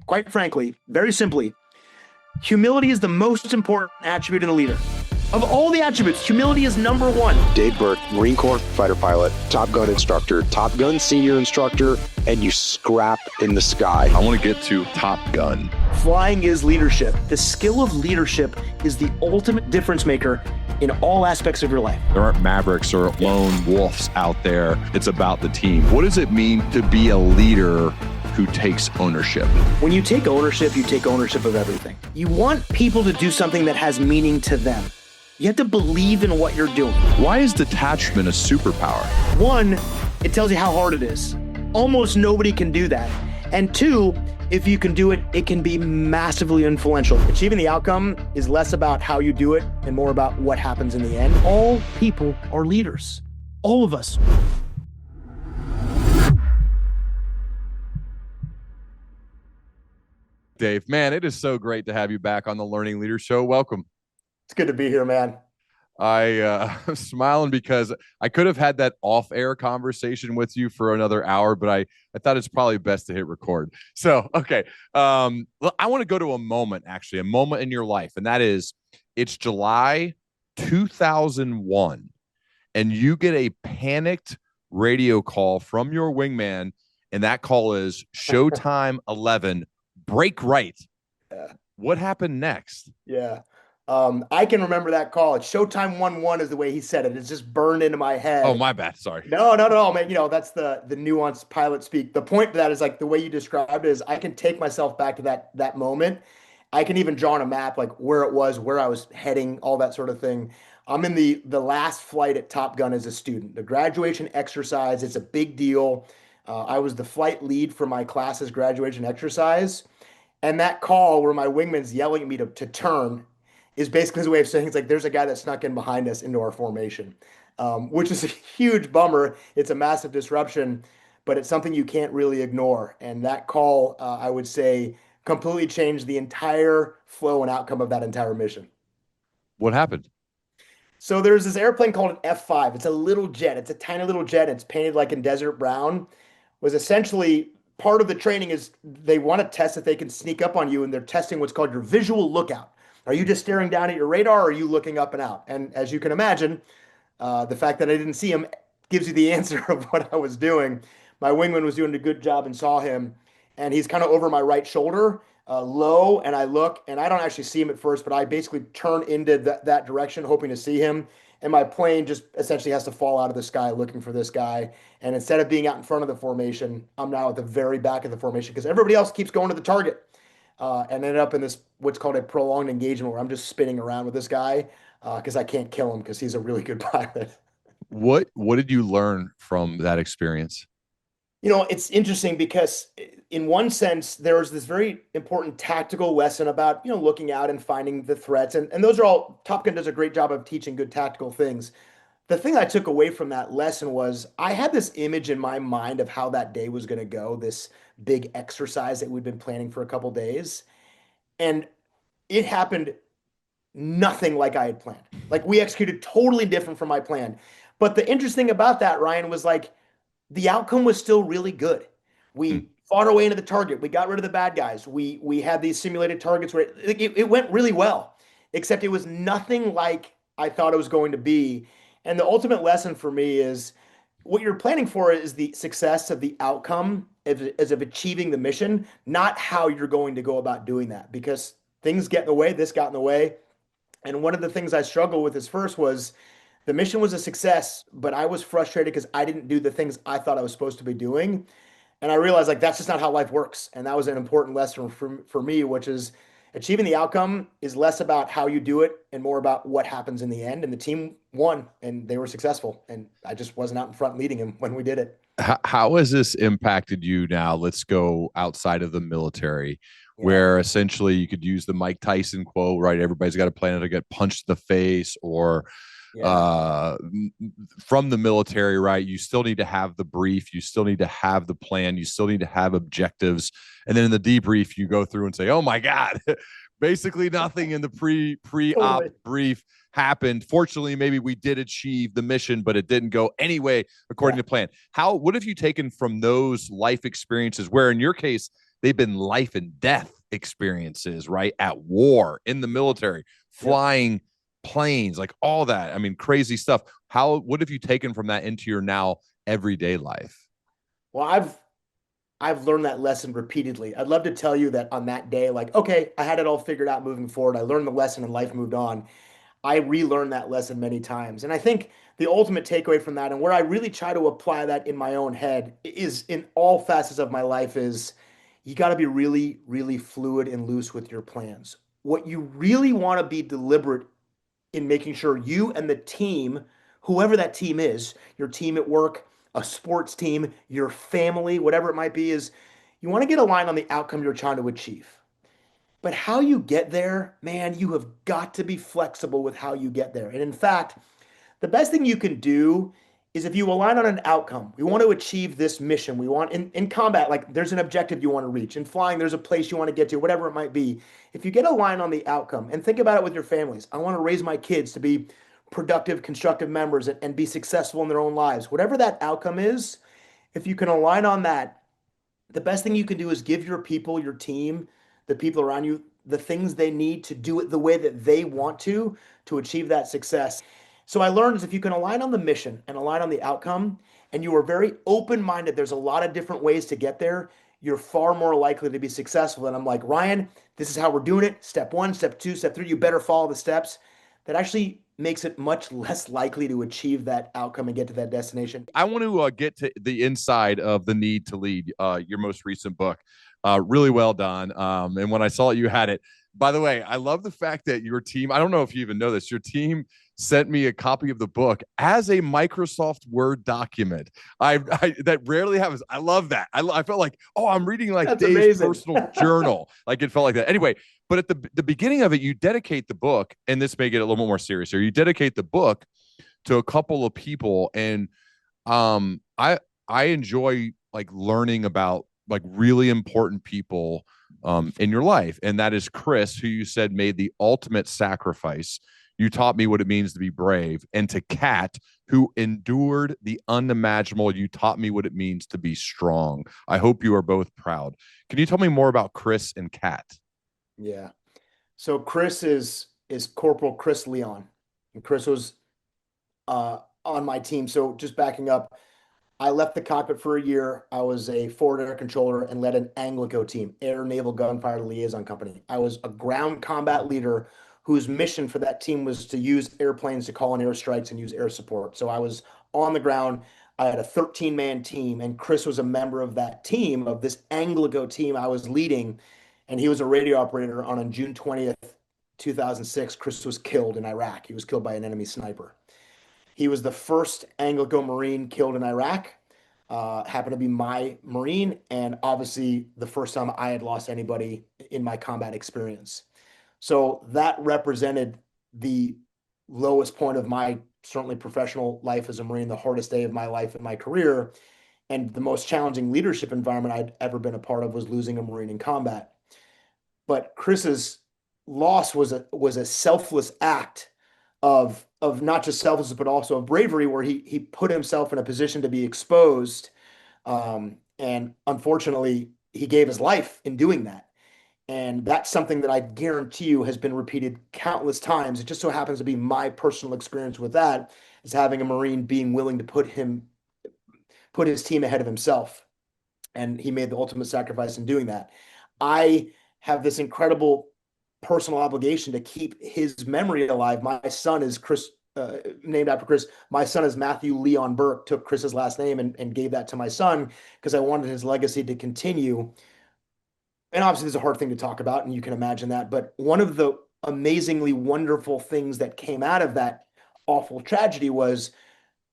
quite frankly, very simply, humility is the most important attribute in a leader. Of all the attributes, humility is number one. Dave Berke, Marine Corps fighter pilot, Top Gun instructor, Top Gun senior instructor, and you scrap in the sky. I want to get to Top Gun. Flying is leadership. The skill of leadership is the ultimate difference maker in all aspects of your life. There aren't mavericks or lone wolves out there. It's about the team. What does it mean to be a leader who takes ownership? When you take ownership, you take ownership of everything. You want people to do something that has meaning to them. You have to believe in what you're doing. Why is detachment a superpower? One, it tells you how hard it is. Almost nobody can do that. And two, if you can do it, it can be massively influential. Achieving the outcome is less about how you do it and more about what happens in the end. All people are leaders. All of us. Dave, man, it is so great to have you back on the Learning Leader Show. Welcome. It's good to be here, man. I'm smiling because I could have had that off-air conversation with you for another hour, but I thought it's probably best to hit record. So, okay. I want to go to a moment in your life, and that is, it's July 2001, and you get a panicked radio call from your wingman, and that call is Showtime 11, break right. Yeah. What happened next? Yeah. I can remember that call. It's Showtime 11 is the way he said it. It's just burned into my head. Oh, my bad. Sorry. No, man. You know, that's the nuanced pilot speak. The point of that is like the way you described it is I can take myself back to that moment. I can even draw on a map, like where it was, where I was heading, all that sort of thing. I'm in the last flight at Top Gun as a student, the graduation exercise. It's a big deal. I was the flight lead for my class's graduation exercise. And that call where my wingman's yelling at me to turn is basically his way of saying, it's like, there's a guy that snuck in behind us into our formation, which is a huge bummer. It's a massive disruption, but it's something you can't really ignore. And that call, I would say, completely changed the entire flow and outcome of that entire mission. What happened? So there's this airplane called an F-5. It's a little jet. It's a tiny little jet. It's painted like in desert brown. Was essentially part of the training is they want to test if they can sneak up on you, and they're testing what's called your visual lookout. Are you just staring down at your radar, or are you looking up and out? And as you can imagine, the fact that I didn't see him gives you the answer of what I was doing. My wingman was doing a good job and saw him, and he's kind of over my right shoulder, low, and I look, and I don't actually see him at first, but I basically turn into that direction, hoping to see him, and my plane just essentially has to fall out of the sky looking for this guy. And instead of being out in front of the formation, I'm now at the very back of the formation because everybody else keeps going to the target. And ended up in this what's called a prolonged engagement where I'm just spinning around with this guy because I can't kill him because he's a really good pilot. What did you learn from that experience? You know, it's interesting because in one sense, there was this very important tactical lesson about, you know, looking out and finding the threats. And those are all, Top Gun does a great job of teaching good tactical things. The thing I took away from that lesson was I had this image in my mind of how that day was going to go, this big exercise that we'd been planning for a couple days. And it happened nothing like I had planned. Like we executed totally different from my plan. But the interesting about that, Ryan, was like the outcome was still really good. We fought our way into the target. We got rid of the bad guys. We had these simulated targets where it went really well, except it was nothing like I thought it was going to be. And the ultimate lesson for me is what you're planning for is the success of the outcome as of achieving the mission, not how you're going to go about doing that, because things get in the way. This got in the way. And one of the things I struggled with is first was the mission was a success, but I was frustrated because I didn't do the things I thought I was supposed to be doing. And I realized like that's just not how life works. And that was an important lesson for me, which is achieving the outcome is less about how you do it and more about what happens in the end. And the team won and they were successful. And I just wasn't out in front leading him when we did it. How has this impacted you now? Let's go outside of the military, where essentially you could use the Mike Tyson quote, right? Everybody's got a plan to get punched in the face, or from the military, right? You still need to have the brief. You still need to have the plan. You still need to have objectives. And then in the debrief, you go through and say, oh my God, basically nothing in the pre-op brief happened. Fortunately, maybe we did achieve the mission, but it didn't go anyway according to plan. What have you taken from those life experiences where in your case, they've been life and death experiences, right? At war, in the military, Yep. flying planes, like all that. I mean, crazy stuff. What have you taken from that into your now everyday life? Well, I've learned that lesson repeatedly. I'd love to tell you that on that day, like, okay, I had it all figured out moving forward. I learned the lesson and life moved on. I relearned that lesson many times. And I think the ultimate takeaway from that, and where I really try to apply that in my own head, is in all facets of my life, is you got to be really, really fluid and loose with your plans. What you really want to be deliberate in making sure you and the team, whoever that team is, your team at work, a sports team, your family, whatever it might be, is you want to get aligned on the outcome you're trying to achieve. But how you get there, man, you have got to be flexible with how you get there. And in fact, the best thing you can do is if you align on an outcome, we want to achieve this mission. We want in combat, like there's an objective you want to reach. In flying, there's a place you want to get to, whatever it might be. If you get aligned on the outcome and think about it with your families, I want to raise my kids to be productive, constructive members and be successful in their own lives. Whatever that outcome is, if you can align on that, the best thing you can do is give your people, your team, the people around you, the things they need to do it the way that they want to achieve that success. So I learned is if you can align on the mission and align on the outcome, and you are very open-minded, there's a lot of different ways to get there, you're far more likely to be successful. And I'm like, Ryan, this is how we're doing it. Step one, step two, step three, you better follow the steps. That actually makes it much less likely to achieve that outcome and get to that destination. I want to get to the inside of The Need to Lead, your most recent book. Really well done. And when I saw it, you had it. By the way, I love the fact that your team, I don't know if you even know this, your team sent me a copy of the book as a Microsoft Word document. That rarely happens. I love that. I felt like, oh, I'm reading like That's Dave's amazing. personal journal. Like it felt like that. Anyway, but at the beginning of it, you dedicate the book, and this may get a little bit more serious here. You dedicate the book to a couple of people, and I enjoy like learning about like really important people in your life, and that is Chris, who you said made the ultimate sacrifice. You taught me what it means to be brave, and to Kat, who endured the unimaginable. You taught me what it means to be strong. I hope you are both proud. Can you tell me more about Chris and Kat? Yeah. So Chris is Corporal Chris Leon. And Chris was on my team. So just backing up, I left the cockpit for a year. I was a forward air controller and led an Anglico team, Air Naval Gunfire Liaison Company. I was a ground combat leader whose mission for that team was to use airplanes to call in airstrikes and use air support. So I was on the ground. I had a 13-man team, and Chris was a member of that team, of this Anglico team I was leading, and he was a radio operator on June 20th, 2006. Chris was killed in Iraq. He was killed by an enemy sniper. He was the first Anglico Marine killed in Iraq. Happened to be my Marine, and obviously the first time I had lost anybody in my combat experience. So that represented the lowest point of my certainly professional life as a Marine, the hardest day of my life in my career, and the most challenging leadership environment I'd ever been a part of was losing a Marine in combat. But Chris's loss was a selfless act of not just selflessness but also of bravery, where he put himself in a position to be exposed, and unfortunately he gave his life in doing that. And that's something that I guarantee you has been repeated countless times. It just so happens to be my personal experience with that, is having a Marine being willing to put his team ahead of himself, and he made the ultimate sacrifice in doing that. I have this incredible personal obligation to keep his memory alive. My son is Chris, named after Chris. My son is Matthew Leon Berke, took Chris's last name and gave that to my son because I wanted his legacy to continue. And obviously, there's a hard thing to talk about, and you can imagine that. But one of the amazingly wonderful things that came out of that awful tragedy was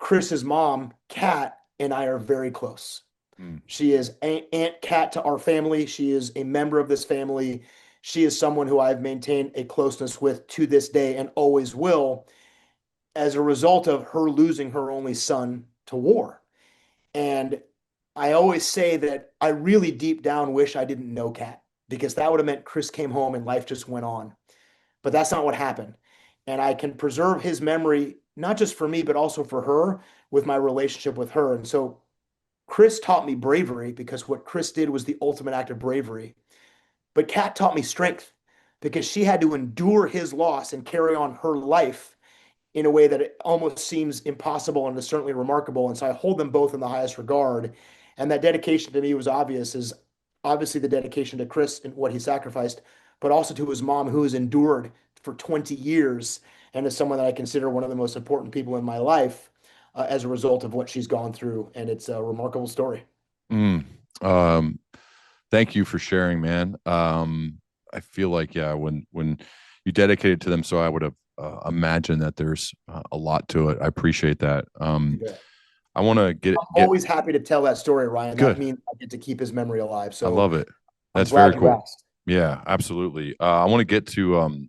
Chris's mom, Kat, and I are very close. Mm. She is Aunt Kat to our family. She is a member of this family. She is someone who I've maintained a closeness with to this day and always will, as a result of her losing her only son to war. And I always say that I really deep down wish I didn't know Kat, because that would have meant Chris came home and life just went on. But that's not what happened. And I can preserve his memory, not just for me, but also for her, with my relationship with her. And so Chris taught me bravery because what Chris did was the ultimate act of bravery. But Kat taught me strength because she had to endure his loss and carry on her life in a way that it almost seems impossible and is certainly remarkable. And so I hold them both in the highest regard. And that dedication to me was obvious, is obviously the dedication to Chris and what he sacrificed, but also to his mom, who has endured for 20 years and is someone that I consider one of the most important people in my life as a result of what she's gone through. And it's a remarkable story. Mm. Um, Thank you for sharing, man. I feel like, yeah, when you dedicated to them, so I would have imagined that there's a lot to it. I appreciate that. I want to I'm get always happy to tell that story, Ryan. That good. means I get to keep his memory alive. I So love it. I'm That's very glad you cool. asked. Yeah, absolutely. I want to get to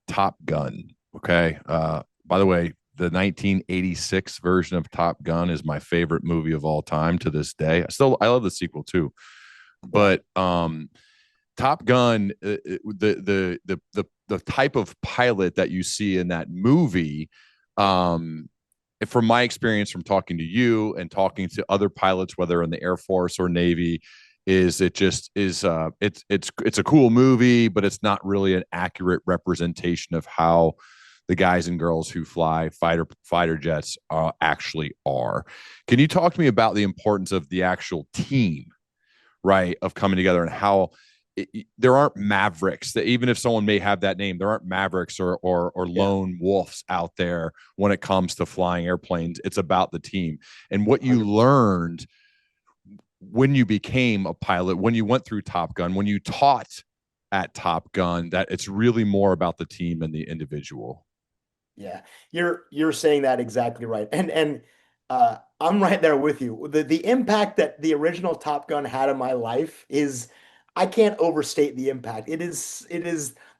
Top Gun. Okay. By the way, the 1986 version of Top Gun is my favorite movie of all time to this day. I love the sequel too, but Top Gun, the type of pilot that you see in that movie, from my experience from talking to you and talking to other pilots, whether in the Air Force or Navy, is it just is it's a cool movie, but it's not really an accurate representation of how the guys and girls who fly fighter jets actually are. Can you talk to me about the importance of the actual team, right, of coming together, and how there aren't mavericks, that even if someone may have that name, there aren't mavericks or lone wolves out there when it comes to flying airplanes. It's about the team and what you learned when you became a pilot, when you went through Top Gun, when you taught at Top Gun, that it's really more about the team and the individual. Yeah, you're saying that exactly right. And I'm right there with you. The impact that the original Top Gun had in my life is, I can't overstate the impact. It is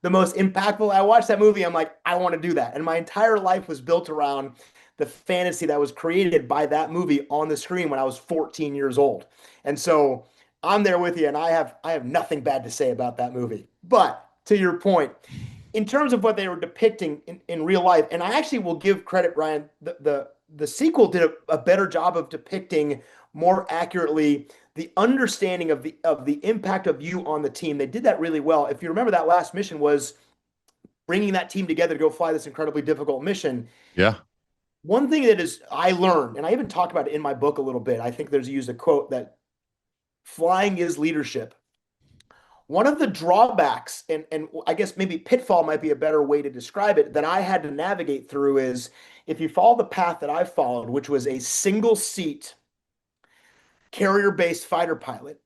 the most impactful. I watched that movie, I'm like, I want to do that. And my entire life was built around the fantasy that was created by that movie on the screen when I was 14 years old. And so I'm there with you, and I have nothing bad to say about that movie. But to your point, in terms of what they were depicting in real life, and I actually will give credit, Ryan, the sequel did a better job of depicting more accurately the understanding of the impact of you on the team. They did that really well. If you remember, that last mission was bringing that team together to go fly this incredibly difficult mission. Yeah. One thing that is I learned, and I even talk about it in my book a little bit. I think there's used a quote that flying is leadership. One of the drawbacks, and I guess maybe pitfall might be a better way to describe it, that I had to navigate through is, if you follow the path that I followed, which was a single seat carrier-based fighter pilot,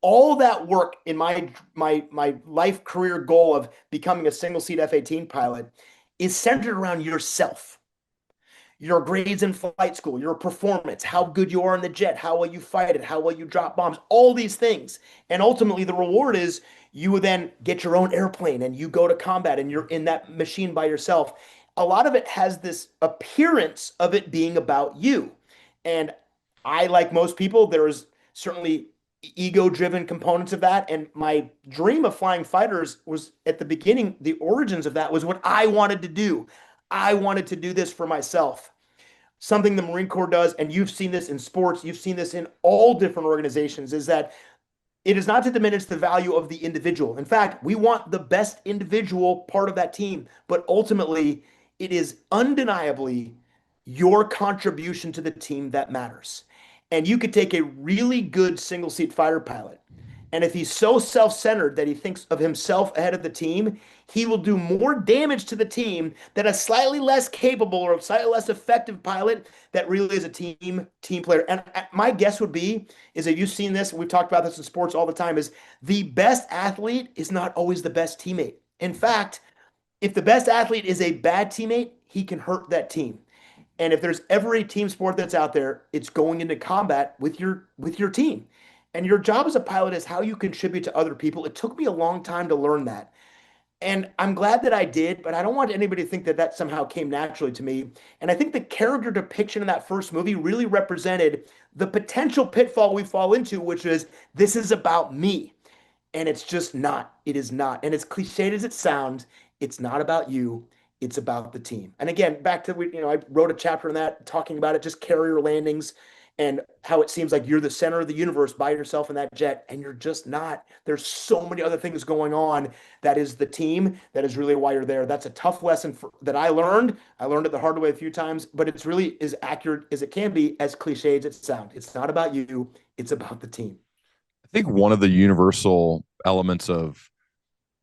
all that work in my life career goal of becoming a single seat F-18 pilot is centered around yourself, your grades in flight school, your performance, how good you are in the jet, how well you fight it, how well you drop bombs, all these things. And ultimately, the reward is you would then get your own airplane and you go to combat and you're in that machine by yourself. A lot of it has this appearance of it being about you. And I, like most people, there's certainly ego-driven components of that. And my dream of flying fighters was, at the beginning, the origins of that was what I wanted to do. I wanted to do this for myself. Something the Marine Corps does, and you've seen this in sports, you've seen this in all different organizations, is that it is not to diminish the value of the individual. In fact, we want the best individual part of that team, but ultimately, it is undeniably your contribution to the team that matters. And you could take a really good single seat fighter pilot, and if he's so self centered that he thinks of himself ahead of the team, he will do more damage to the team than a slightly less capable or slightly less effective pilot that really is a team player. And my guess would be is that you've seen this, we've talked about this in sports all the time, is the best athlete is not always the best teammate. In fact, if the best athlete is a bad teammate, he can hurt that team. And if there's ever a team sport that's out there, it's going into combat with your team. And your job as a pilot is how you contribute to other people. It took me a long time to learn that. And I'm glad that I did, but I don't want anybody to think that that somehow came naturally to me. And I think the character depiction in that first movie really represented the potential pitfall we fall into, which is, this is about me. And it's just not. It is not. And as cliched as it sounds, it's not about you. It's about the team. And again, back to, I wrote a chapter on that talking about it, just carrier landings. and how it seems like you're the center of the universe by yourself in that jet, and you're just not. There's so many other things going on. That is the team. That is really why you're there. That's a tough lesson that I learned. I learned it the hard way a few times, but it's really as accurate as it can be, as cliche as it sounds. It's not about you. It's about the team. I think one of the universal elements of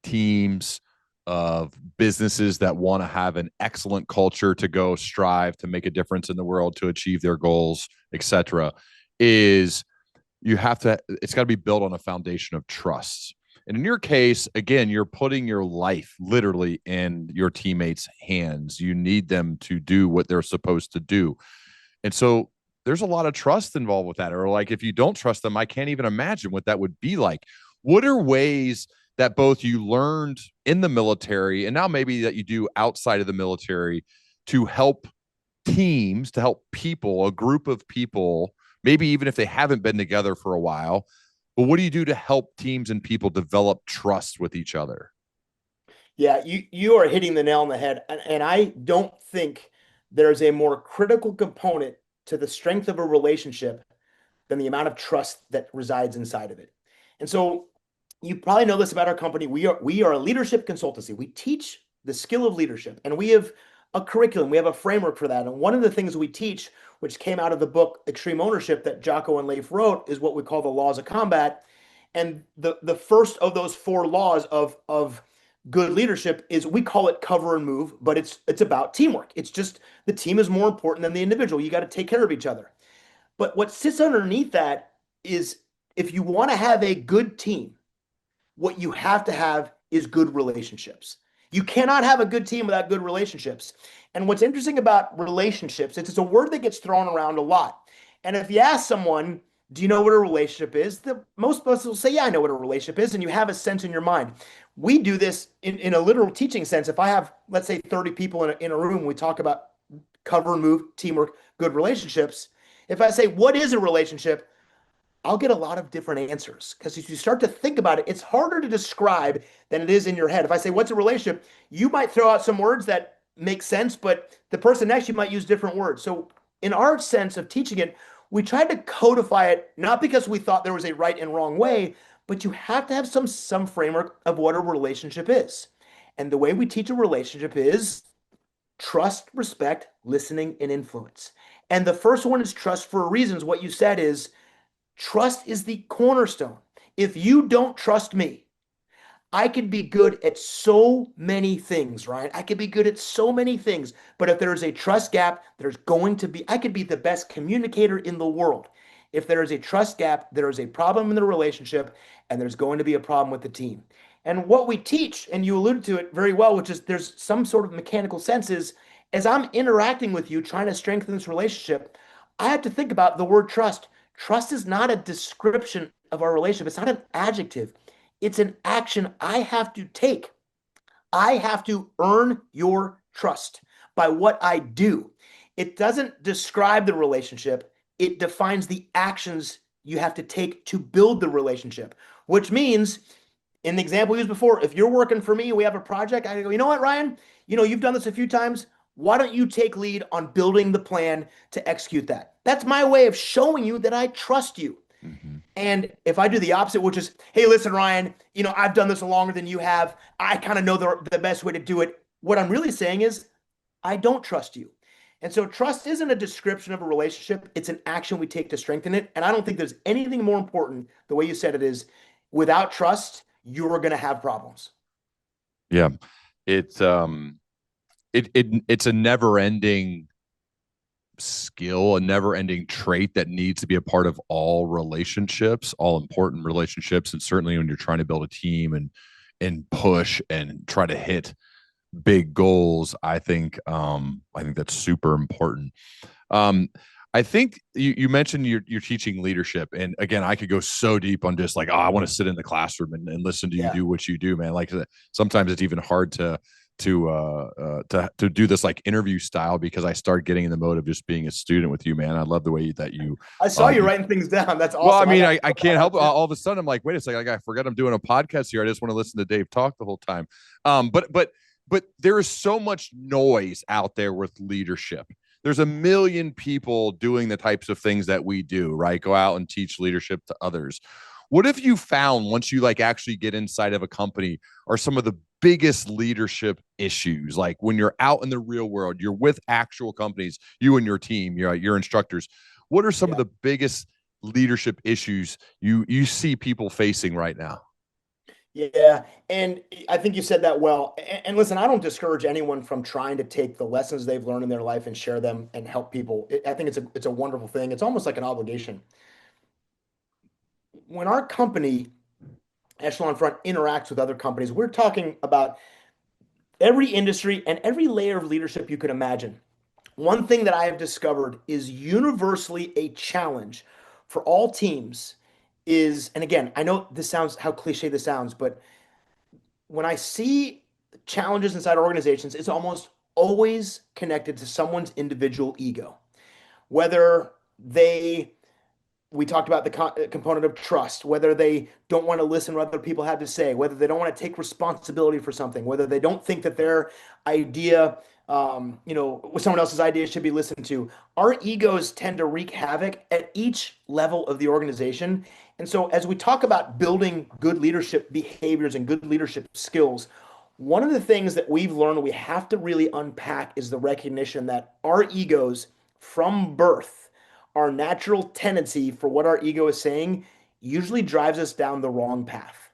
teams, of businesses that want to have an excellent culture to go strive to make a difference in the world, to achieve their goals, etc., is you have to, it's got to be built on a foundation of trust. And in your case, again, you're putting your life literally in your teammates' hands. You need them to do what they're supposed to do. And so there's a lot of trust involved with that. Or like, if you don't trust them, I can't even imagine what that would be like. What are ways that both you learned in the military and now maybe that you do outside of the military to help teams, to help people, a group of people, maybe even if they haven't been together for a while, but what do you do to help teams and people develop trust with each other? Yeah, you are hitting the nail on the head. And I don't think there's a more critical component to the strength of a relationship than the amount of trust that resides inside of it. And so you probably know this about our company. We are a leadership consultancy. We teach the skill of leadership, and we have a curriculum. We have a framework for that. And one of the things we teach, which came out of the book Extreme Ownership that Jocko and Leif wrote, is what we call the laws of combat. And the first of those four laws of good leadership is, we call it cover and move, but it's about teamwork. It's just the team is more important than the individual. You got to take care of each other. But what sits underneath that is, if you want to have a good team, what you have to have is good relationships. You cannot have a good team without good relationships. And what's interesting about relationships, it's a word that gets thrown around a lot. And if you ask someone, do you know what a relationship is? Most of us will say, yeah, I know what a relationship is. And you have a sense in your mind. We do this in a literal teaching sense. If I have, let's say, 30 people in a room, we talk about cover and move, teamwork, good relationships. If I say, what is a relationship? I'll get a lot of different answers, because if you start to think about it, it's harder to describe than it is in your head. If I say, what's a relationship? You might throw out some words that make sense, but the person next to you might use different words. So in our sense of teaching it, we tried to codify it, not because we thought there was a right and wrong way, but you have to have some framework of what a relationship is. And the way we teach a relationship is trust, respect, listening, and influence. And the first one is trust for reasons. What you said is, trust is the cornerstone. If you don't trust me, I could be good at so many things, right? I could be good at so many things, but if there is a trust gap, I could be the best communicator in the world. If there is a trust gap, there is a problem in the relationship, and there's going to be a problem with the team. And what we teach, and you alluded to it very well, which is there's some sort of mechanical sense, is as I'm interacting with you, trying to strengthen this relationship, I have to think about the word trust. Trust is not a description of our relationship. It's not an adjective. It's an action I have to take. I have to earn your trust by what I do. It doesn't describe the relationship. It defines the actions you have to take to build the relationship, which means, in the example we used before, if you're working for me, we have a project, I go, you know what, Ryan? You've done this a few times. Why don't you take lead on building the plan to execute that? That's my way of showing you that I trust you. Mm-hmm. And if I do the opposite, which is, hey, listen, Ryan, I've done this longer than you have. I kind of know the best way to do it. What I'm really saying is, I don't trust you. And so trust isn't a description of a relationship. It's an action we take to strengthen it. And I don't think there's anything more important, the way you said it is, without trust, you're going to have problems. Yeah. It's a never-ending skill, a never-ending trait that needs to be a part of all relationships, all important relationships, and certainly when you're trying to build a team and push and try to hit big goals. I think that's super important. I think you mentioned you're teaching leadership, and again, I could go so deep on just like, I want to sit in the classroom and listen to you do what you do, man. Like sometimes it's even hard to do this like interview style, because I start getting in the mode of just being a student with you, man. I love the way that you. I saw you writing things down. That's awesome. Well, I mean, I can't help it. All of a sudden, I'm like, wait a second, I forgot I'm doing a podcast here. I just want to listen to Dave talk the whole time. But there is so much noise out there with leadership. there's a million people doing the types of things that we do, right? Go out and teach leadership to others. What have you found once you like actually get inside of a company are some of the biggest leadership issues? Like when you're out in the real world, you're with actual companies, you and your team, your instructors. What are some of Yeah. the biggest leadership issues you see people facing right now? Yeah, and I think you said that well. And listen, I don't discourage anyone from trying to take the lessons they've learned in their life and share them and help people. I think it's a wonderful thing. It's almost like an obligation. When our company, Echelon Front, interacts with other companies, we're talking about every industry and every layer of leadership you can imagine. One thing that I have discovered is universally a challenge for all teams is, and again, I know this sounds how cliche this sounds, but when I see challenges inside organizations, it's almost always connected to someone's individual ego. Whether they, we talked about the component of trust, whether they don't want to listen to what other people have to say, whether they don't want to take responsibility for something, whether they don't think that their idea, someone else's idea should be listened to. Our egos tend to wreak havoc at each level of the organization. And so, as we talk about building good leadership behaviors and good leadership skills, one of the things that we've learned we have to really unpack is the recognition that our egos from birth, our natural tendency for what our ego is saying, usually drives us down the wrong path.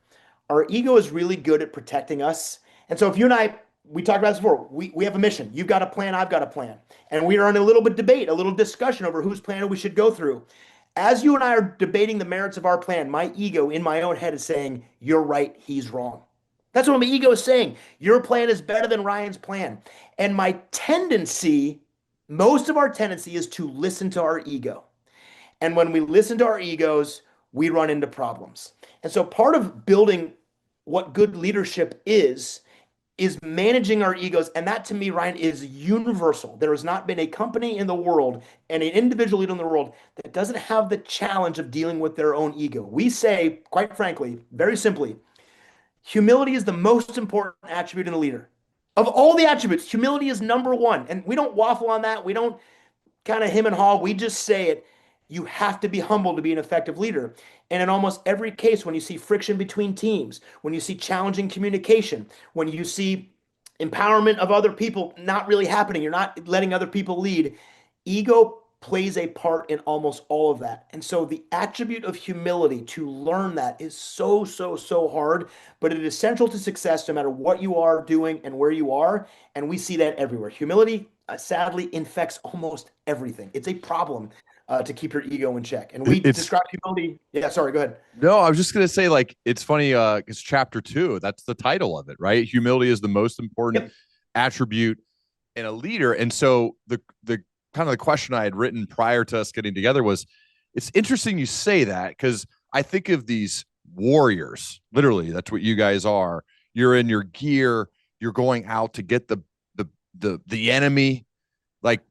Our ego is really good at protecting us. And so if you and I, we talked about this before, we have a mission. You've got a plan, I've got a plan. And we are in a little bit debate, a little discussion over whose plan we should go through. As you and I are debating the merits of our plan, my ego in my own head is saying, you're right, he's wrong. That's what my ego is saying. Your plan is better than Ryan's plan. And my tendency, most of our tendency is to listen to our ego. And when we listen to our egos, we run into problems. And so part of building what good leadership is managing our egos. And that to me, Ryan, is universal. There has not been a company in the world and an individual leader in the world that doesn't have the challenge of dealing with their own ego. We say, quite frankly, very simply, humility is the most important attribute in a leader. Of all the attributes, humility is number one. And we don't waffle on that. We don't kind of him and haw. We just say it. You have to be humble to be an effective leader. And in almost every case, when you see friction between teams, when you see challenging communication, when you see empowerment of other people not really happening, you're not letting other people lead, ego plays a part in almost all of that. And so the attribute of humility, to learn that, is so, so, so hard, but it is central to success no matter what you are doing and where you are. And we see that everywhere. Humility, sadly, infects almost everything. It's a problem to keep your ego in check. And we It's describe humility. Yeah, sorry, go ahead. no, I was just gonna say, like, it's funny, it's chapter 2. That's the title of it, right? Humility is the most important Yep. attribute in a leader. And so the kind of the question I had written prior to us getting together was, it's interesting you say that, because I think of these warriors. Literally, that's what you guys are. You're in your gear, you're going out to get the enemy. Like,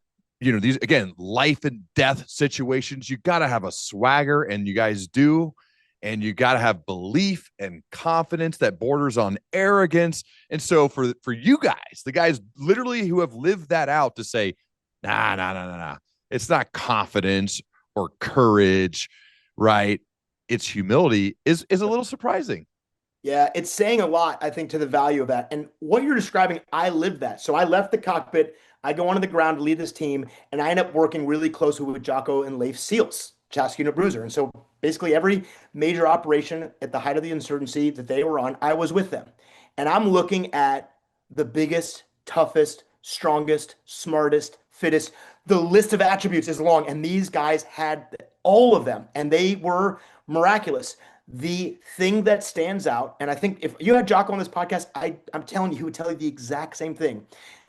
these, again, life and death situations. You got to have a swagger, and you guys do. And you got to have belief and confidence that borders on arrogance. And so for you guys, the guys literally who have lived that out, to say, nah. It's not confidence or courage, right? It's humility is a little surprising. Yeah, it's saying a lot, I think, to the value of that. And what you're describing, I lived that. So I left the cockpit, I go onto the ground to lead this team, and I end up working really closely with Jocko and Leif SEALs, Chassis Unit Bruiser. And so basically every major operation at the height of the insurgency that they were on, I was with them. And I'm looking at the biggest, toughest, strongest, smartest, fittest. The list of attributes is long, and these guys had all of them, and they were miraculous. The thing that stands out, and I think if you had Jocko on this podcast, I'm telling you, he would tell you the exact same thing.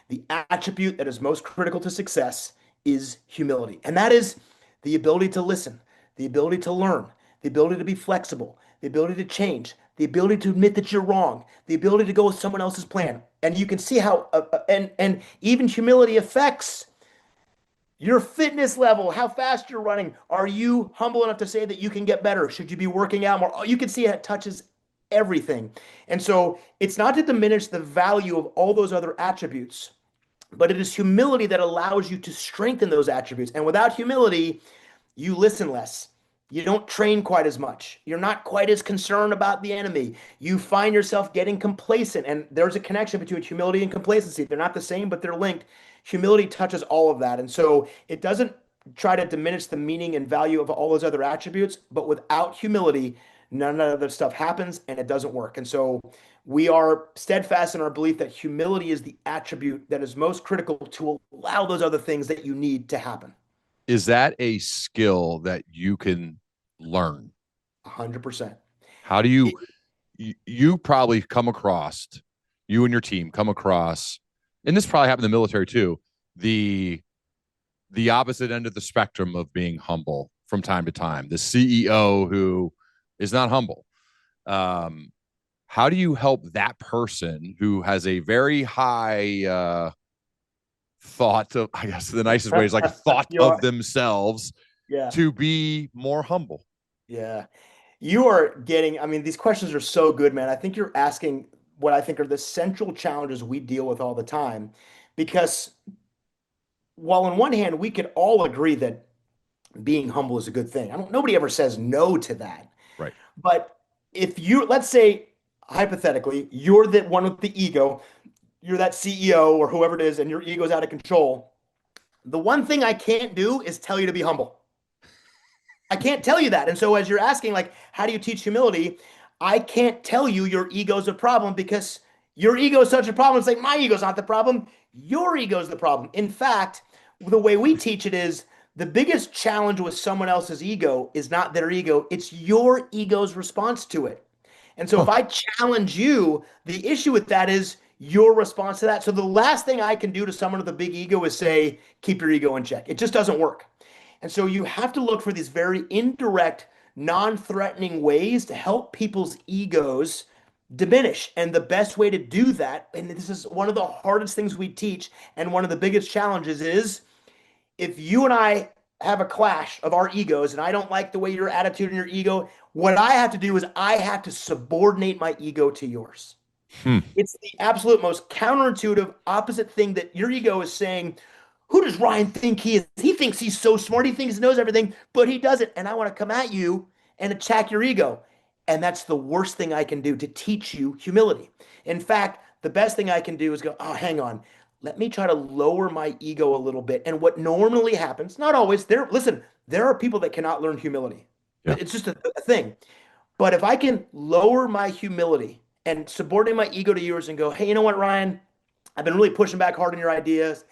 The attribute that is most critical to success is humility. And that is the ability to listen, the ability to learn, the ability to be flexible, the ability to change, the ability to admit that you're wrong, the ability to go with someone else's plan. And you can see how, and even humility affects your fitness level, how fast you're running. Are you humble enough to say that you can get better? Should you be working out more? You can see it touches everything. And so it's not to diminish the value of all those other attributes. but it is humility that allows you to strengthen those attributes. And without humility, you listen less. You don't train quite as much. You're not quite as concerned about the enemy. You find yourself getting complacent. And there's a connection between humility and complacency. They're not the same, but they're linked. Humility touches all of that. And so it doesn't try to diminish the meaning and value of all those other attributes, but without humility, none of that stuff happens and it doesn't work. And so we are steadfast in our belief that humility is the attribute that is most critical to allow those other things that you need to happen. Is that a skill that you can learn? 100%. How do you probably come across, you and your team come across, and this probably happened in the military too, the opposite end of the spectrum of being humble from time to time, the CEO who is not humble. How do you help that person who has a very high thought of, I guess the nicest way is like a thought of themselves, yeah, to be more humble? Yeah. You are getting, I mean, these questions are so good, man. I think you're asking what I think are the central challenges we deal with all the time. Because while on one hand, we could all agree that being humble is a good thing. Nobody ever says no to that. Right. But if you, let's say, hypothetically, you're the one with the ego, you're that CEO or whoever it is, and your ego's out of control. The one thing I can't do is tell you to be humble. I can't tell you that. And so as you're asking, like, how do you teach humility? I can't tell you your ego's a problem because your ego is such a problem. It's like, my ego's not the problem. Your ego's the problem. In fact, the way we teach it is the biggest challenge with someone else's ego is not their ego. It's your ego's response to it. And so if I challenge you, the issue with that is your response to that. So the last thing I can do to someone with a big ego is say, keep your ego in check. It just doesn't work. And so you have to look for these very indirect, non-threatening ways to help people's egos diminish. And the best way to do that, and this is one of the hardest things we teach, and one of the biggest challenges is if you and I have a clash of our egos and I don't like the way your attitude and your ego, what I have to do is I have to subordinate my ego to yours. It's the absolute most counterintuitive, opposite thing that your ego is saying, who does Ryan think he is? He thinks he's so smart. He thinks he knows everything, but he doesn't. And I want to come at you and attack your ego. And that's the worst thing I can do to teach you humility. In fact, the best thing I can do is go, oh, hang on. Let me try to lower my ego a little bit. And what normally happens, not always, there are people that cannot learn humility. Yeah. It's just a thing. But if I can lower my humility and subordinate my ego to yours and go, hey, you know what, Ryan? I've been really pushing back hard on your ideas.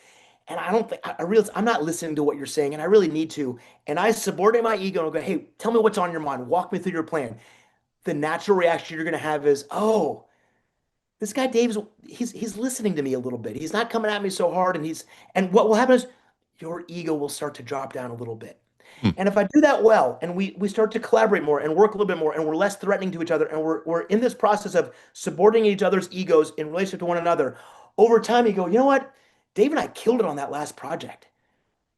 And I don't think I realize I'm not listening to what you're saying, and I really need to. And I subordinate my ego and go, hey, tell me what's on your mind. Walk me through your plan. The natural reaction you're going to have is, oh, this guy Dave's he's listening to me a little bit. He's not coming at me so hard, and what will happen is your ego will start to drop down a little bit. And if I do that well, and we start to collaborate more and work a little bit more, and we're less threatening to each other, and we're in this process of subordinating each other's egos in relationship to one another, over time you go, you know what? Dave and I killed it on that last project.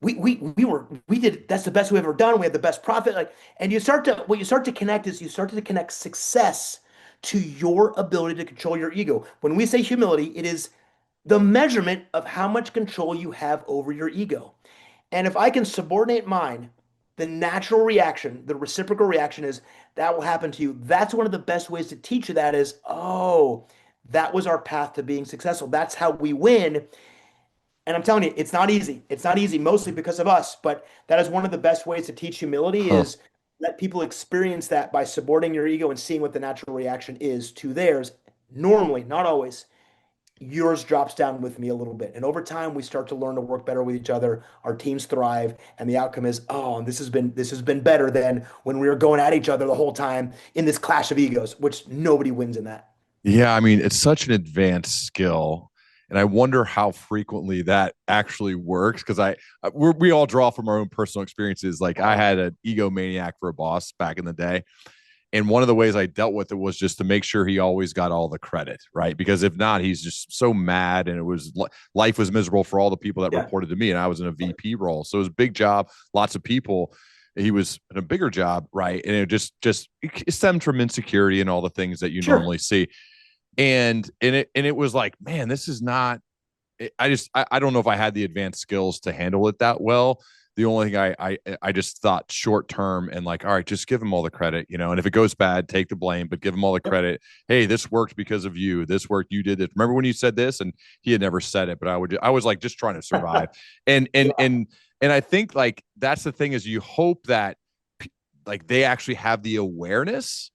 We did, that's the best we've ever done. We had the best profit. Like, and what you start to connect is you start to connect success to your ability to control your ego. When we say humility, it is the measurement of how much control you have over your ego. And if I can subordinate mine, the natural reaction, the reciprocal reaction is that will happen to you. That's one of the best ways to teach you that is, oh, that was our path to being successful. That's how we win. And I'm telling you, it's not easy. It's not easy, mostly because of us. But that is one of the best ways to teach humility is let people experience that by subordinating your ego and seeing what the natural reaction is to theirs. Normally, not always, yours drops down with me a little bit. And over time, we start to learn to work better with each other. Our teams thrive. And the outcome is, oh, this has been better than when we were going at each other the whole time in this clash of egos, which nobody wins in that. Yeah, I mean, it's such an advanced skill, and I wonder how frequently that actually works because we all draw from our own personal experiences. Like I had an egomaniac for a boss back in the day, and one of the ways I dealt with it was just to make sure he always got all the credit, right? Because if not, he's just so mad, and life was miserable for all the people that reported to me, and I was in a VP role, so it was a big job, lots of people. He was in a bigger job, right? And it just it stemmed from insecurity and all the things that you normally see. And it was like, man, this is not I don't know if I had the advanced skills to handle it that well. The only thing I just thought short term and like, all right, just give them all the credit, and if it goes bad, take the blame, but give them all the credit. Hey, this worked because of you. This worked. You did it. Remember when you said this? And he had never said it, but I was like just trying to survive. And I think like that's the thing is you hope that like they actually have the awareness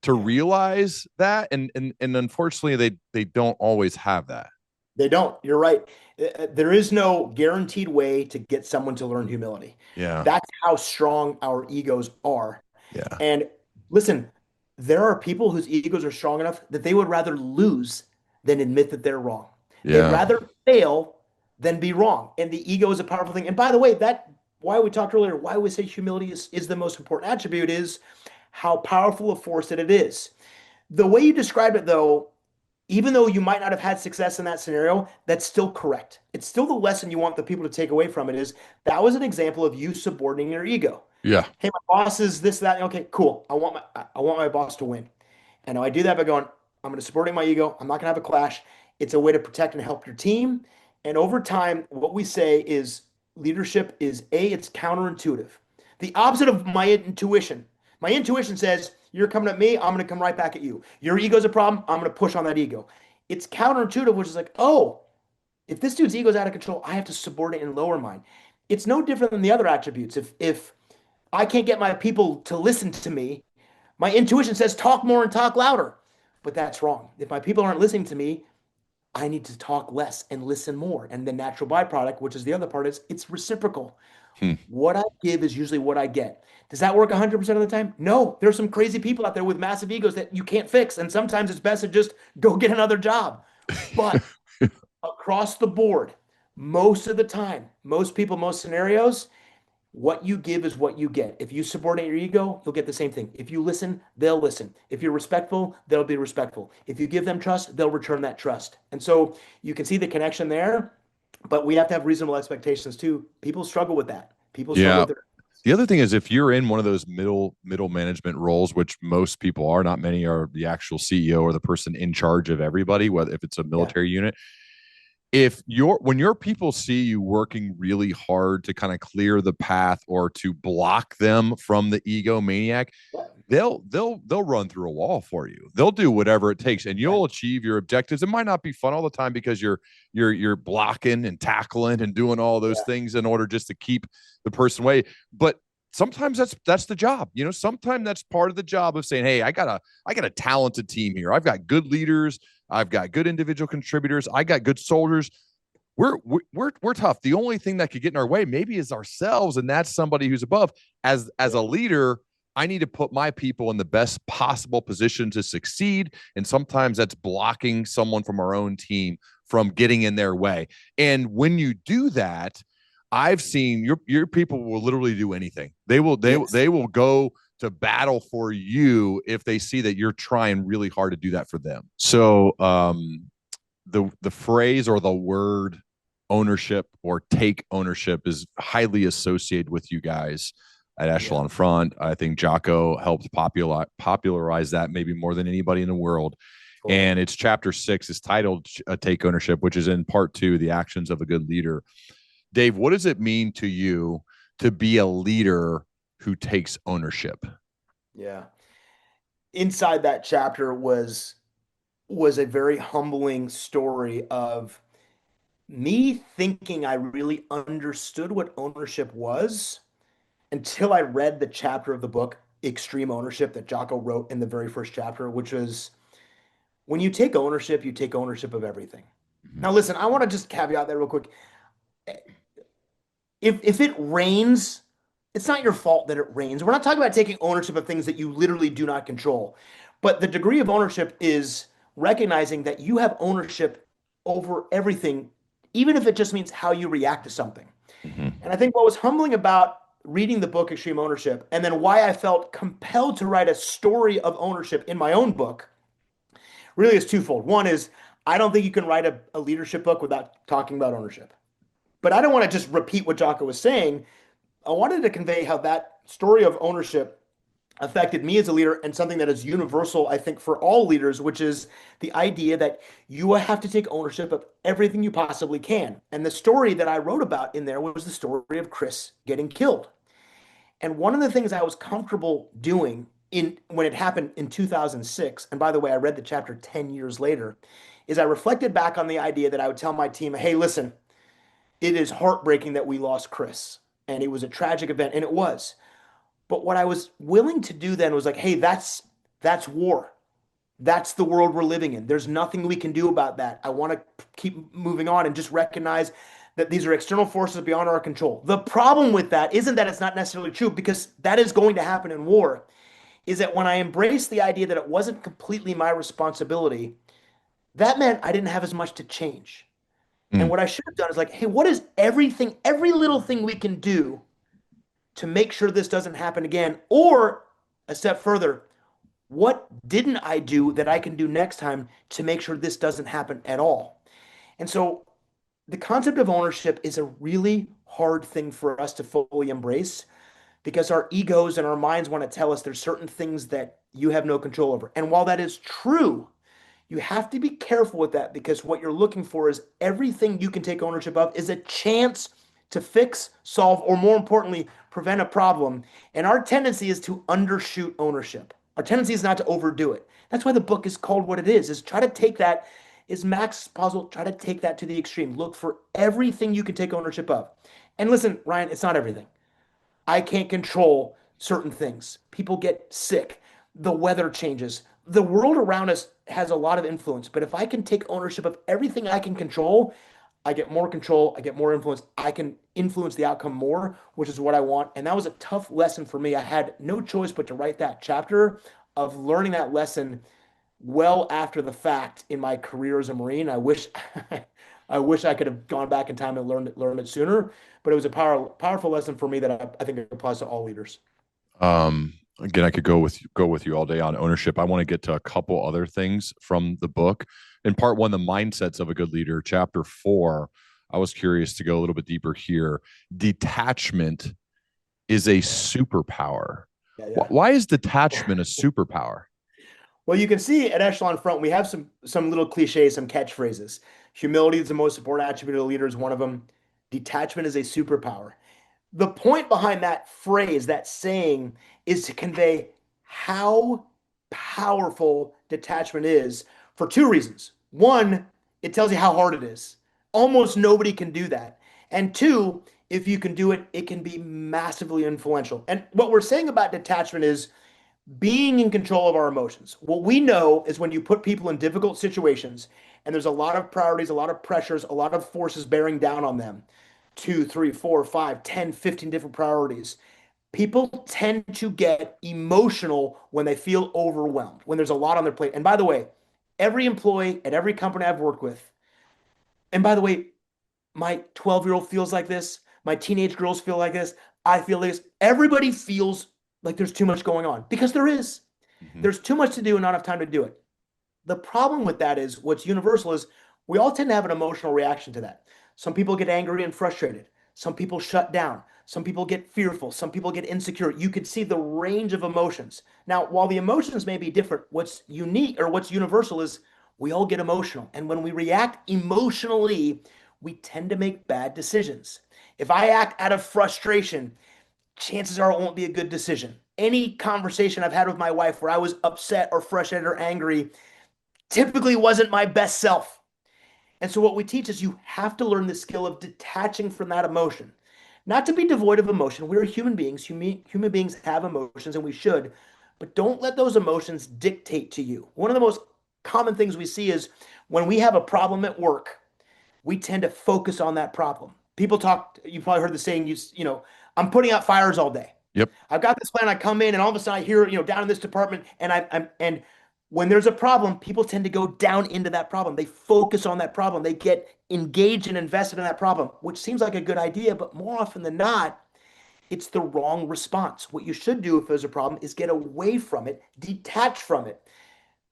to realize that. And unfortunately they don't always have that. They don't. You're right. There is no guaranteed way to get someone to learn humility. Yeah. That's how strong our egos are. Yeah. And listen, there are people whose egos are strong enough that they would rather lose than admit that they're wrong. They'd Yeah. rather fail than be wrong. And the ego is a powerful thing. And by the way, that why we talked earlier, why we say humility is the most important attribute is how powerful a force that it is. The way you described it, though, even though you might not have had success in that scenario, that's still correct. It's still the lesson you want the people to take away from it is that was an example of you subordinating your ego. Yeah. Hey, my boss is this, that. Okay, cool. I want my boss to win. And I do that by going, I'm going to subordinate my ego. I'm not going to have a clash. It's a way to protect and help your team. And over time, what we say is leadership is it's counterintuitive. The opposite of my intuition. My intuition says, you're coming at me, I'm going to come right back at you. Your ego's a problem, I'm going to push on that ego. It's counterintuitive, which is like, oh, if this dude's ego's out of control, I have to subordinate and lower mine. It's no different than the other attributes. If I can't get my people to listen to me, my intuition says talk more and talk louder. But that's wrong. If my people aren't listening to me, I need to talk less and listen more. And the natural byproduct, which is the other part, is it's reciprocal. What I give is usually what I get. Does that work 100% of the time? No. There's some crazy people out there with massive egos that you can't fix. And sometimes it's best to just go get another job. But across the board, most of the time, most people, most scenarios, what you give is what you get. If you subordinate your ego, you'll get the same thing. If you listen, they'll listen. If you're respectful, they'll be respectful. If you give them trust, they'll return that trust. And so you can see the connection there, but we have to have reasonable expectations too. People struggle with that. People struggle with it. The other thing is if you're in one of those middle management roles, which most people are, not many are the actual CEO or the person in charge of everybody, whether if it's a military unit, when your people see you working really hard to kind of clear the path or to block them from the egomaniac, they'll run through a wall for you. They'll do whatever it takes, and you'll achieve your objectives. It might not be fun all the time because you're blocking and tackling and doing all those things in order just to keep the person away. But sometimes that's the job. Sometimes that's part of the job of saying, hey, I got a talented team here. I've got good leaders. I've got good individual contributors. I got good soldiers. We're tough. The only thing that could get in our way maybe is ourselves, and that's somebody who's above. As a leader, I need to put my people in the best possible position to succeed, and sometimes that's blocking someone from our own team from getting in their way. And when you do that, I've seen your people will literally do anything. They will go to battle for you if they see that you're trying really hard to do that for them. So the phrase or the word ownership or take ownership is highly associated with you guys at Echelon Front. I think Jocko helped popularize that maybe more than anybody in the world. Cool. And it's chapter 6 is titled Take Ownership, which is in part 2, the actions of a good leader. Dave, what does it mean to you to be a leader who takes ownership? Yeah. Inside that chapter was a very humbling story of me thinking I really understood what ownership was until I read the chapter of the book, Extreme Ownership, that Jocko wrote in the very first chapter, which was when you take ownership of everything. Mm-hmm. Now, listen, I want to just caveat that real quick. If it rains, it's not your fault that it rains. We're not talking about taking ownership of things that you literally do not control. But the degree of ownership is recognizing that you have ownership over everything, even if it just means how you react to something. Mm-hmm. And I think what was humbling about reading the book, Extreme Ownership, and then why I felt compelled to write a story of ownership in my own book, really is twofold. One is, I don't think you can write a leadership book without talking about ownership. But I don't want to just repeat what Jocko was saying. I wanted to convey how that story of ownership affected me as a leader, and something that is universal, I think, for all leaders, which is the idea that you have to take ownership of everything you possibly can. And the story that I wrote about in there was the story of Chris getting killed. And one of the things I was comfortable doing in when it happened in 2006, and by the way, I read the chapter 10 years later, is I reflected back on the idea that I would tell my team, hey, listen, it is heartbreaking that we lost Chris. And it was a tragic event, and it was. But what I was willing to do then was like, hey, that's war. That's the world we're living in. There's nothing we can do about that. I want to keep moving on and just recognize that these are external forces beyond our control. The problem with that isn't that it's not necessarily true, because that is going to happen in war, is that when I embraced the idea that it wasn't completely my responsibility, that meant I didn't have as much to change. And Mm. what I should have done is like, hey, what is everything, every little thing we can do to make sure this doesn't happen again? Or a step further, what didn't I do that I can do next time to make sure this doesn't happen at all? And so the concept of ownership is a really hard thing for us to fully embrace, because our egos and our minds want to tell us there's certain things that you have no control over. And while that is true, you have to be careful with that, because what you're looking for is everything you can take ownership of is a chance to fix, solve, or more importantly, prevent a problem. And our tendency is to undershoot ownership. Our tendency is not to overdo it. That's why the book is called what it is try to take that, is Max puzzle, try to take that to the extreme. Look for everything you can take ownership of. And listen, Ryan, it's not everything. I can't control certain things. People get sick. The weather changes. The world around us has a lot of influence. But if I can take ownership of everything I can control, I get more control. I get more influence. I can influence the outcome more, which is what I want. And that was a tough lesson for me. I had no choice but to write that chapter of learning that lesson well after the fact in my career as a Marine. I wish I wish I could have gone back in time and learned it sooner, but it was a powerful lesson for me that I think it applies to all leaders. Again, I could go with you all day on ownership. I want to get to a couple other things from the book. In part one, the mindsets of a good leader, chapter 4. I was curious to go a little bit deeper here. Detachment is a superpower. Yeah, yeah. Why is detachment a superpower? Well, you can see at Echelon Front, we have some little cliches, some catchphrases. Humility is the most important attribute of a leader, is one of them. Detachment is a superpower. The point behind that phrase, that saying, is to convey how powerful detachment is for two reasons. One, it tells you how hard it is. Almost nobody can do that. And two, if you can do it, it can be massively influential. And what we're saying about detachment is being in control of our emotions. What we know is when you put people in difficult situations and there's a lot of priorities, a lot of pressures, a lot of forces bearing down on them, 2, 3, 4, 5, 10, 15 different priorities. People tend to get emotional when they feel overwhelmed, when there's a lot on their plate. And by the way, every employee at every company I've worked with, and by the way, my 12-year-old feels like this, my teenage girls feel like this, I feel like this. Everybody feels like there's too much going on, because there is. Mhm. There's too much to do and not enough time to do it. The problem with that is, what's universal is we all tend to have an emotional reaction to that. Some people get angry and frustrated. Some people shut down. Some people get fearful. Some people get insecure. You could see the range of emotions. Now, while the emotions may be different, what's unique or what's universal is we all get emotional. And when we react emotionally, we tend to make bad decisions. If I act out of frustration, chances are it won't be a good decision. Any conversation I've had with my wife where I was upset or frustrated or angry typically wasn't my best self. And so what we teach is you have to learn the skill of detaching from that emotion. Not to be devoid of emotion. We're human beings. Human beings have emotions, and we should, but don't let those emotions dictate to you. One of the most common things we see is when we have a problem at work, we tend to focus on that problem. People talk, you probably heard the saying, I'm putting out fires all day. Yep. I've got this plan. I come in, and all of a sudden I hear, down in this department, and and when there's a problem, people tend to go down into that problem. They focus on that problem. They get engaged and invested in that problem, which seems like a good idea, but more often than not, it's the wrong response. What you should do if there's a problem is get away from it, detach from it,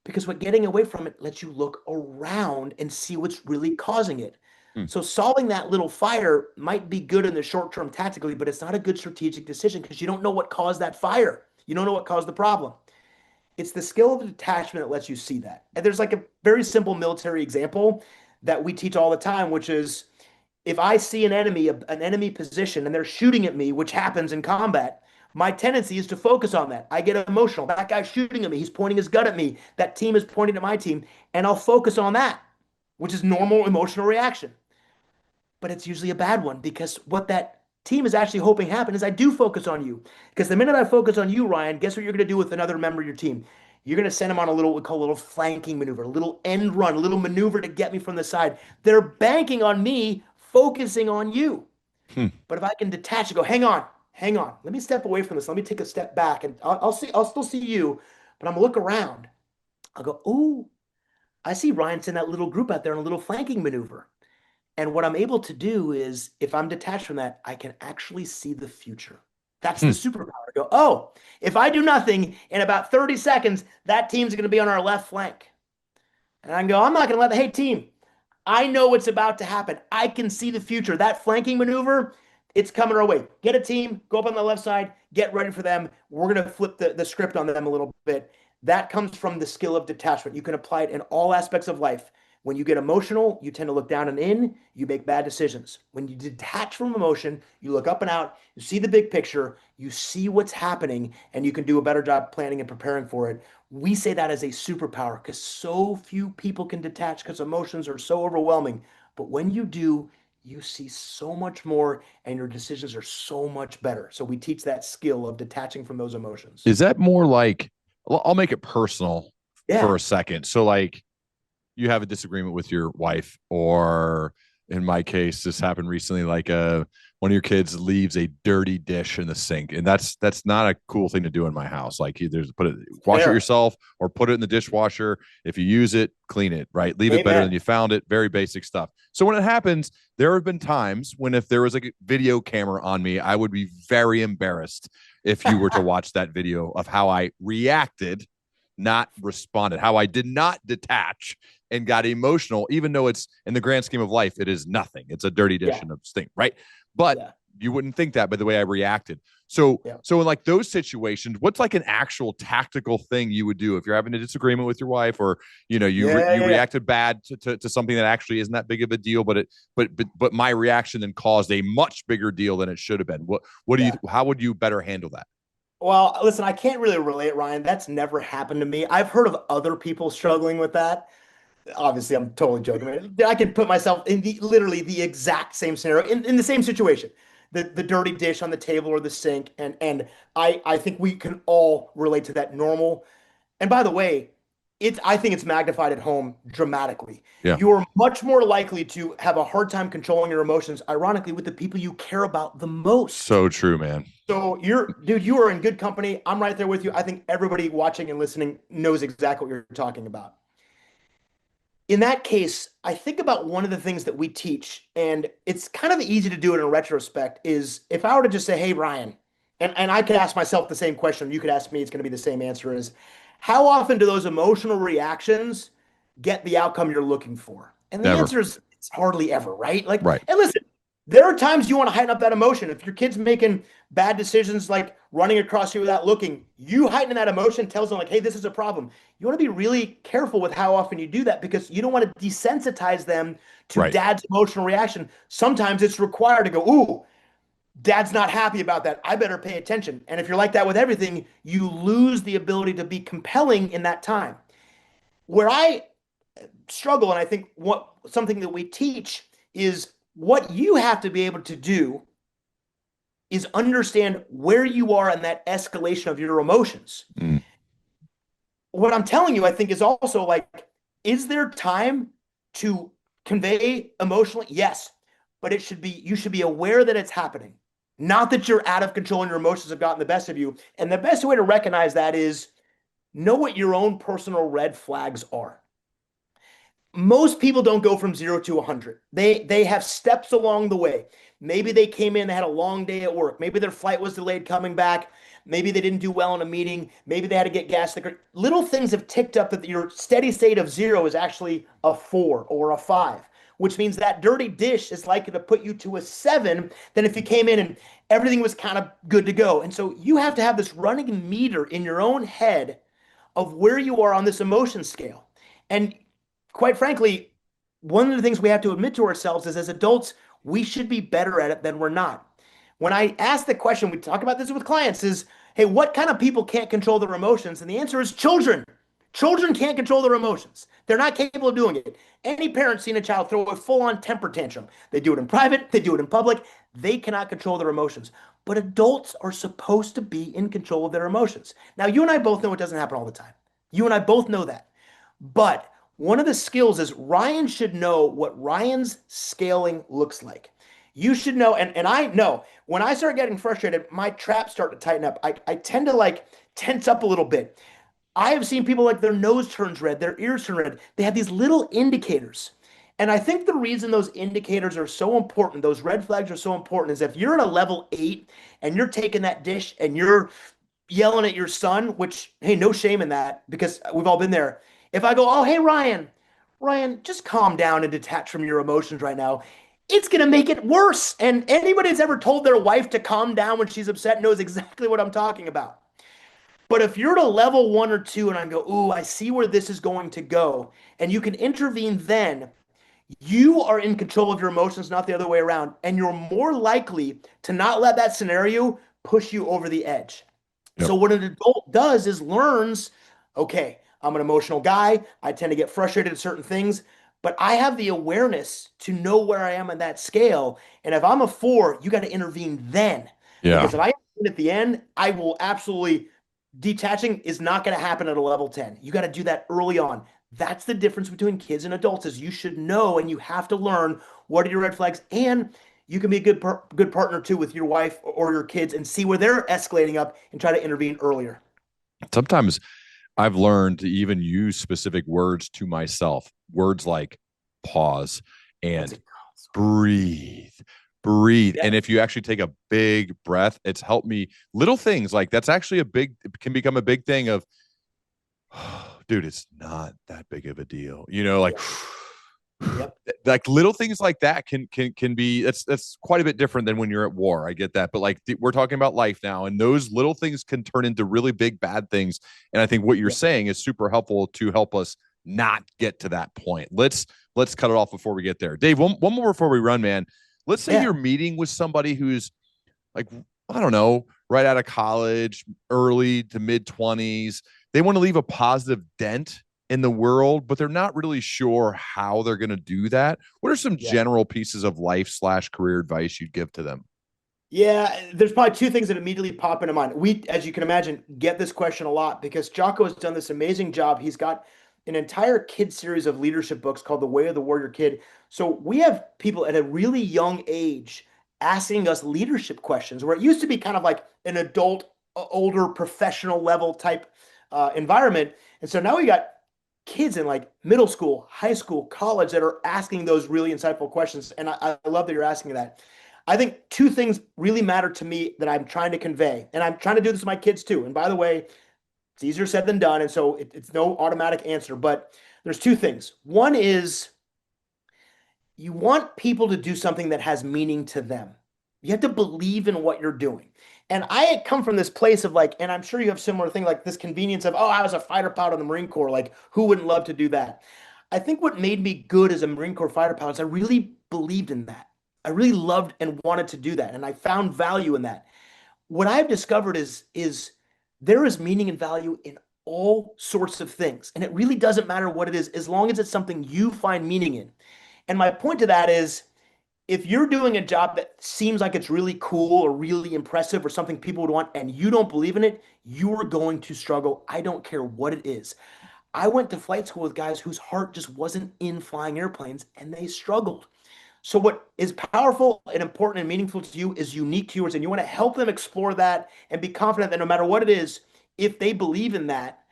because what getting away from it lets you look around and see what's really causing it. Hmm. So solving that little fire might be good in the short term tactically, but it's not a good strategic decision because you don't know what caused that fire. You don't know what caused the problem. It's the skill of detachment that lets you see that. And there's like a very simple military example that we teach all the time, which is if I see an enemy position and they're shooting at me, which happens in combat, my tendency is to focus on that. I get emotional. That guy's shooting at me. He's pointing his gun at me. That team is pointing at my team. And I'll focus on that, which is normal emotional reaction. But it's usually a bad one because what that team is actually hoping happen is I do focus on you. Because the minute I focus on you, Ryan, guess what you're going to do with another member of your team? You're going to send them on a little, what we call a little flanking maneuver, a little end run, a little maneuver to get me from the side. They're banking on me focusing on you. Hmm. But if I can detach and go, hang on, let me step away from this. Let me take a step back and I'll still see you, but I'm gonna look around. I'll go, ooh, I see Ryan send that little group out there in a little flanking maneuver. And what I'm able to do is, if I'm detached from that, I can actually see the future. That's the Hmm. superpower. I go, oh, if I do nothing in about 30 seconds, that team's going to be on our left flank. And I can go, I'm not going to let the, hey, team, I know what's about to happen. I can see the future. That flanking maneuver, it's coming our way. Get a team, go up on the left side, get ready for them. We're going to flip the script on them a little bit. That comes from the skill of detachment. You can apply it in all aspects of life. When you get emotional, you tend to look down and in, you make bad decisions. When you detach from emotion, you look up and out, you see the big picture, you see what's happening, and you can do a better job planning and preparing for it. We say that as a superpower because so few people can detach because emotions are so overwhelming. But when you do, you see so much more and your decisions are so much better. So we teach that skill of detaching from those emotions. Is that more like, I'll make it personal for Yeah. a second. So, like, you have a disagreement with your wife, or in my case, this happened recently, like one of your kids leaves a dirty dish in the sink, and that's not a cool thing to do in my house. Like, either put it, wash it Fair. yourself, or put it in the dishwasher. If you use it, clean it, right? Leave it better than Amen. you found it. Very basic stuff. So when it happens, there have been times when, if there was like a video camera on me, I would be very embarrassed if you were to watch that video of how I reacted, not responded, how I did not detach and got emotional, even though it's, in the grand scheme of life, it is nothing. It's a dirty dish Yeah. and a stink, right? But Yeah. you wouldn't think that by the way I reacted. So, Yeah. so in like those situations, what's like an actual tactical thing you would do if you're having a disagreement with your wife, or you Yeah. reacted bad to something that actually isn't that big of a deal, but my reaction then caused a much bigger deal than it should have been. What do you, Yeah. how would you better handle that? Well, listen, I can't really relate, Ryan. That's never happened to me. I've heard of other people struggling with that. Obviously, I'm totally joking, man. I can put myself in the literally the exact same scenario, in the same situation. The dirty dish on the table or the sink. And I think we can all relate to that normal. And by the way, I think it's magnified at home dramatically. Yeah. You're much more likely to have a hard time controlling your emotions, ironically, with the people you care about the most. So true, man. So dude, you are in good company. I'm right there with you. I think everybody watching and listening knows exactly what you're talking about. In that case, I think about one of the things that we teach, and it's kind of easy to do it in retrospect, is if I were to just say, hey, Ryan, and I could ask myself the same question, you could ask me, it's going to be the same answer, is how often do those emotional reactions get the outcome you're looking for? And the Never. answer is it's hardly ever, right? Like, Right. and listen, there are times you want to heighten up that emotion. If your kid's making bad decisions like running across you without looking, you heighten that emotion, tells them like, hey, this is a problem. You want to be really careful with how often you do that because you don't want to desensitize them to Right. dad's emotional reaction. Sometimes it's required to go, ooh, dad's not happy about that. I better pay attention. And if you're like that with everything, you lose the ability to be compelling in that time. Where I struggle, and I think what something that we teach is what you have to be able to do is understand where you are in that escalation of your emotions. Mm. What I'm telling you, I think, is also like, is there time to convey emotionally? Yes, but you should be aware that it's happening. Not that you're out of control and your emotions have gotten the best of you. And the best way to recognize that is know what your own personal red flags are. Most people don't go from 0 to 100. They have steps along the way. Maybe they came in, they had a long day at work. Maybe their flight was delayed coming back. Maybe they didn't do well in a meeting. Maybe they had to get gas. Little things have ticked up that your steady state of 0 is actually a 4 or a 5. which means that dirty dish is likely to put you to a 7 than if you came in and everything was kind of good to go. And so you have to have this running meter in your own head of where you are on this emotion scale. And quite frankly, one of the things we have to admit to ourselves is as adults, we should be better at it than we're not. When I ask the question, we talk about this with clients, is, hey, what kind of people can't control their emotions? And the answer is children. Children can't control their emotions. They're not capable of doing it. Any parent seen a child throw a full-on temper tantrum. They do it in private, they do it in public. They cannot control their emotions. But adults are supposed to be in control of their emotions. Now, you and I both know it doesn't happen all the time. You and I both know that. But one of the skills is Ryan should know what Ryan's scaling looks like. You should know, and I know when I start getting frustrated, my traps start to tighten up. I tend to like tense up a little bit. I have seen people like their nose turns red, their ears turn red. They have these little indicators. And I think the reason those indicators are so important, those red flags are so important, is if you're at a level 8 and you're taking that dish and you're yelling at your son, which, hey, no shame in that because we've all been there. If I go, oh, hey, Ryan, just calm down and detach from your emotions right now. It's going to make it worse. And anybody that's ever told their wife to calm down when she's upset knows exactly what I'm talking about. But if you're at a level 1 or 2 and I go, ooh, I see where this is going to go, and you can intervene then, you are in control of your emotions, not the other way around. And you're more likely to not let that scenario push you over the edge. Yep. So what an adult does is learns, okay, I'm an emotional guy. I tend to get frustrated at certain things, but I have the awareness to know where I am in that scale. And if I'm a 4, you got to intervene then. Yeah. Because if I intervene at the end, I will absolutely detaching is not going to happen at a level 10. You got to do that early on. That's the difference between kids and adults is you should know and you have to learn what are your red flags and you can be a good partner too with your wife or your kids and see where they're escalating up and try to intervene earlier. Sometimes I've learned to even use specific words to myself, words like pause and breathe. Breathe. Yeah. And if you actually take a big breath, it's helped me. Little things like that's actually it can become a big thing of, oh, dude, it's not that big of a deal. You know, like, Yep. like little things like that can be that's quite a bit different than when you're at war. I get that, but like we're talking about life now, and those little things can turn into really big bad things. And I think what you're saying is super helpful to help us not get to that point. Let's cut it off before we get there. Dave, one more before we run, man. Let's say you're meeting with somebody who's like, I don't know, right out of college, early to mid 20s. They want to leave a positive dent in the world, but they're not really sure how they're going to do that. What are some general pieces of life/career advice you'd give to them? Yeah, there's probably 2 things that immediately pop into mind. We, as you can imagine, get this question a lot because Jocko has done this amazing job. He's got an entire kid series of leadership books called The Way of the Warrior Kid. So we have people at a really young age asking us leadership questions where it used to be kind of like an adult, older professional level type environment. And so now we got kids in like middle school, high school, college that are asking those really insightful questions. And I love that you're asking that. I think 2 things really matter to me that I'm trying to convey. And I'm trying to do this with my kids too. And by the way, it's easier said than done. And so it's no automatic answer, but there's 2 things. One is you want people to do something that has meaning to them. You have to believe in what you're doing. And I come from this place of like, and I'm sure you have similar thing like this convenience of, oh, I was a fighter pilot in the Marine Corps. Like, who wouldn't love to do that? I think what made me good as a Marine Corps fighter pilot is I really believed in that. I really loved and wanted to do that. And I found value in that. What I've discovered is there is meaning and value in all sorts of things. And it really doesn't matter what it is, as long as it's something you find meaning in. And my point to that is if you're doing a job that seems like it's really cool or really impressive or something people would want and you don't believe in it, you are going to struggle. I don't care what it is. I went to flight school with guys whose heart just wasn't in flying airplanes and they struggled. So what is powerful and important and meaningful to you is unique to yours, and you want to help them explore that and be confident that no matter what it is, if they believe in that,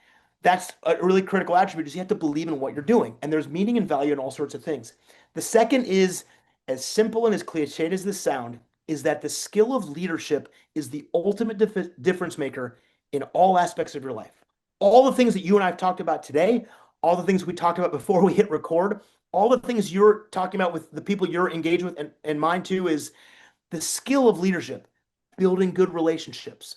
that's a really critical attribute is you have to believe in what you're doing. And there's meaning and value in all sorts of things. The second is as simple and as cliched as this sound, is that the skill of leadership is the ultimate difference maker in all aspects of your life. All the things that you and I have talked about today, all the things we talked about before we hit record, all the things you're talking about with the people you're engaged with, and mine too, is the skill of leadership, building good relationships,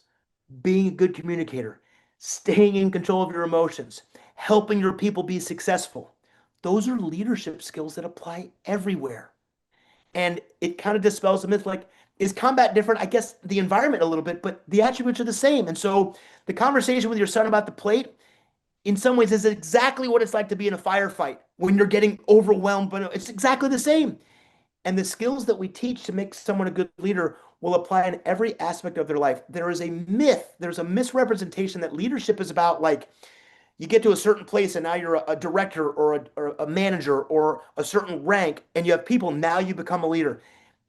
being a good communicator, staying in control of your emotions, helping your people be successful. Those are leadership skills that apply everywhere. And it kind of dispels the myth like, is combat different? I guess the environment a little bit, but the attributes are the same. And so the conversation with your son about the plate, in some ways, is exactly what it's like to be in a firefight when you're getting overwhelmed, but it's exactly the same. And the skills that we teach to make someone a good leader will apply in every aspect of their life. There is a myth, there's a misrepresentation that leadership is about like you get to a certain place and now you're a director or a manager or a certain rank and you have people, now you become a leader.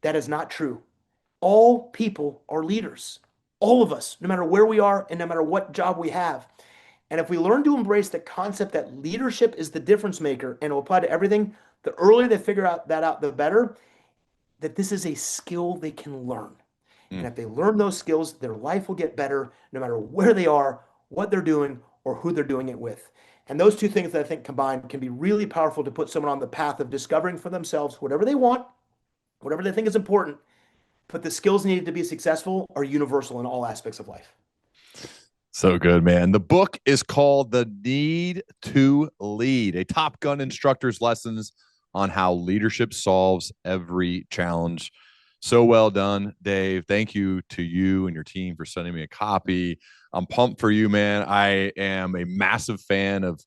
That is not true. All people are leaders. All of us, no matter where we are and no matter what job we have. And if we learn to embrace the concept that leadership is the difference maker and will apply to everything, the earlier they figure out that out, the better, that this is a skill they can learn. And Mm. if they learn those skills, their life will get better no matter where they are, what they're doing, or who they're doing it with. And those two things that I think combined can be really powerful to put someone on the path of discovering for themselves whatever they want, whatever they think is important. But the skills needed to be successful are universal in all aspects of life. So good, man. The book is called The Need to Lead, a Top Gun instructor's lessons on how leadership solves every challenge. So well done, Dave. Thank you to you and your team for sending me a copy. I'm pumped for you, man. I am a massive fan of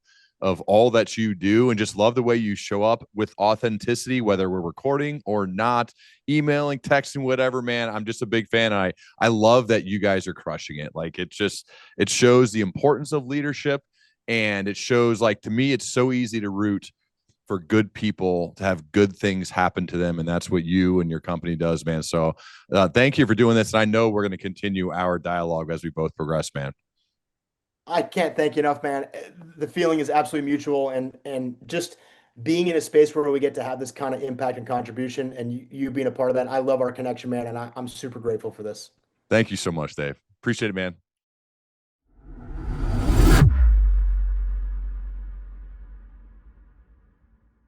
all that you do and just love the way you show up with authenticity, whether we're recording or not, emailing, texting, whatever, man. I'm just a big fan. I love that you guys are crushing it. Like it shows the importance of leadership, and it shows, like, to me, it's so easy to root for good people to have good things happen to them. And that's what you and your company does, man. So thank you for doing this. And I know we're going to continue our dialogue as we both progress, man. I can't thank you enough, man. The feeling is absolutely mutual, and just being in a space where we get to have this kind of impact and contribution, and you being a part of that. I love our connection, man, and I'm super grateful for this. Thank you so much, Dave. Appreciate it, man.